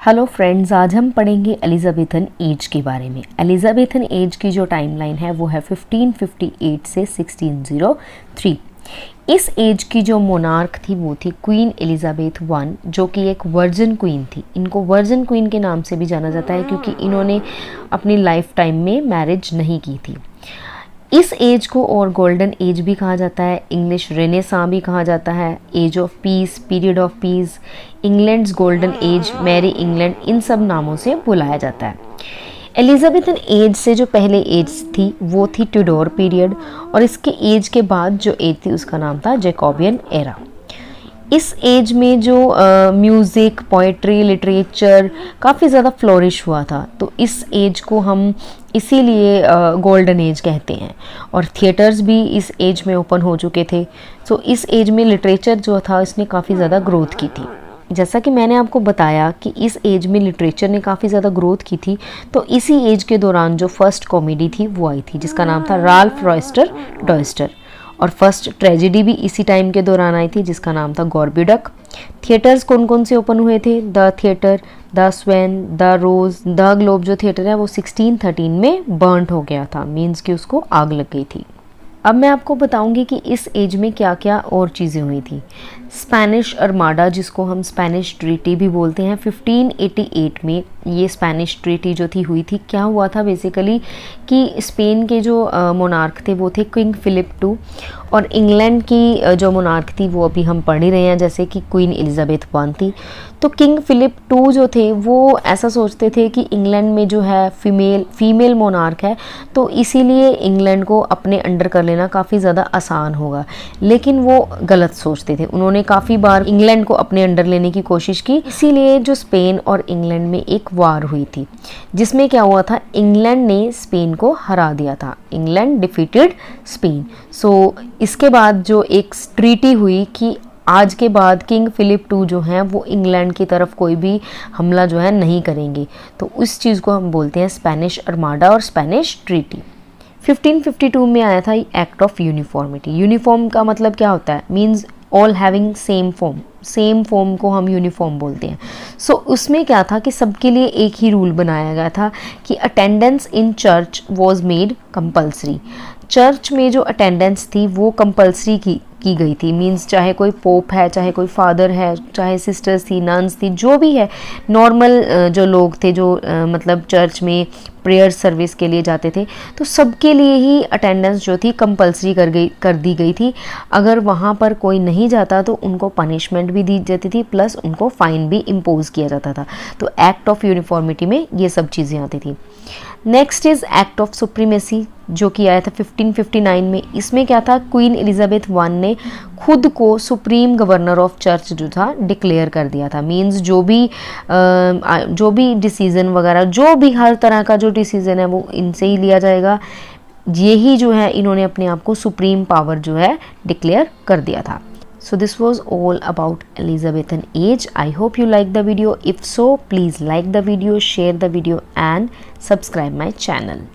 Hello friends, आज हम पढ़ेंगे एलिजाबेथन एज के बारे में। एलिजाबेथन एज की जो टाइमलाइन है वो है 1558 से 1603। इस एज की जो मोनार्क थी वो थी क्वीन एलिजाबेथ वन, जो कि एक वर्जिन क्वीन थी। इनको वर्जिन क्वीन के नाम से भी जाना जाता है क्योंकि इन्होंने अपनी लाइफ टाइम में मैरिज नहीं की थी। इस एज को और गोल्डन एज भी कहा जाता है, इंग्लिश रेनेसां भी कहा जाता है, age of peace, period of peace, England's golden age, merry England, इन सब नामों से बुलाया जाता है। एलिजाबेथन एज से जो पहले एज थी वो थी ट्यूडोर पीरियड, और इसके एज के बाद जो एज थी उसका नाम था जैकोबियन एरा। इस एज में जो म्यूज़िक, पोइट्री, लिटरेचर काफ़ी ज़्यादा फ्लोरिश हुआ था, तो इस एज को हम इसीलिए गोल्डन एज कहते हैं। और थिएटर्स भी इस एज में ओपन हो चुके थे। सो इस एज में लिटरेचर जो था इसने काफ़ी ज़्यादा ग्रोथ की थी। जैसा कि मैंने आपको बताया कि इस एज में लिटरेचर ने काफ़ी ज़्यादा ग्रोथ की थी, तो इसी एज के दौरान जो फर्स्ट कॉमेडी थी वो आई थी जिसका नाम था राल्फ रॉयस्टर डॉयस्टर, और फर्स्ट ट्रेजेडी भी इसी टाइम के दौरान आई थी जिसका नाम था गॉर्ब्यूडक। थिएटर्स कौन कौन से ओपन हुए थे? The theatre, the swan, the rose, the globe जो थिएटर है वो 1613 में बर्न्ट हो गया था, मीन्स कि उसको आग लग गई थी। अब मैं आपको बताऊंगी कि इस एज में क्या क्या और चीज़ें हुई थी। स्पेनिश अर्माडा, जिसको हम स्पेनिश ट्रीटी भी बोलते हैं, 1588 में ये स्पेनिश ट्रीटी जो थी हुई थी। क्या हुआ था बेसिकली कि स्पेन के जो मोनार्क थे वो थे किंग फिलिप II, और इंग्लैंड की जो मोनार्क थी वो अभी हम पढ़ ही रहे हैं जैसे कि क्वीन एलिजाबेथ वन थी। तो किंग फिलिप II जो थे वो ऐसा सोचते थे कि इंग्लैंड में जो है फीमेल मोनार्क है, तो इसीलिए इंग्लैंड को अपने अंडर कर लेना काफ़ी ज़्यादा आसान होगा, लेकिन वो गलत सोचते थे। उन्होंने काफ़ी बार इंग्लैंड को अपने अंडर लेने की कोशिश की, इसीलिए जो स्पेन और इंग्लैंड में एक वार हुई थी जिसमें क्या हुआ था, इंग्लैंड ने स्पेन को हरा दिया था। England defeated Spain. सो इसके बाद जो एक ट्रीटी हुई कि आज के बाद किंग फिलिप II जो हैं वो इंग्लैंड की तरफ कोई भी हमला जो है नहीं करेंगे, तो उस चीज़ को हम बोलते हैं स्पेनिश अर्माडा और स्पेनिश ट्रीटी। 1552 में आया था एक्ट ऑफ यूनिफॉर्मिटी। यूनिफॉर्म का मतलब क्या होता है? Means all having same form. Same form को हम यूनिफॉर्म बोलते हैं। सो उसमें क्या था कि सबके लिए एक ही रूल बनाया गया था कि attendance in church was made compulsory. Church में जो अटेंडेंस थी वो कंपल्सरी की गई थी। मींस चाहे कोई पोप है, चाहे कोई फादर है, चाहे सिस्टर्स थी, नन्स थी, जो भी है, नॉर्मल जो लोग थे जो मतलब चर्च में प्रेयर सर्विस के लिए जाते थे, तो सबके लिए ही अटेंडेंस जो थी कंपल्सरी कर दी गई थी। अगर वहाँ पर कोई नहीं जाता तो उनको पनिशमेंट भी दी जाती थी, प्लस उनको फाइन भी इम्पोज किया जाता था। तो एक्ट ऑफ यूनिफॉर्मिटी में ये सब चीज़ें आती थी। Next is act of supremacy, जो कि आया था 1559 में। इसमें क्या था, क्वीन एलिजाबेथ वन ने खुद को सुप्रीम गवर्नर ऑफ चर्च जो था डिक्लेयर कर दिया था। मींस जो भी डिसीज़न वगैरह, जो भी हर तरह का जो डिसीज़न है वो इनसे ही लिया जाएगा। यही जो है इन्होंने अपने आप को सुप्रीम पावर जो है डिक्लेयर कर दिया था। So this was all about Elizabethan age. I hope you like the video. If so, please like the video, share the video and subscribe my channel.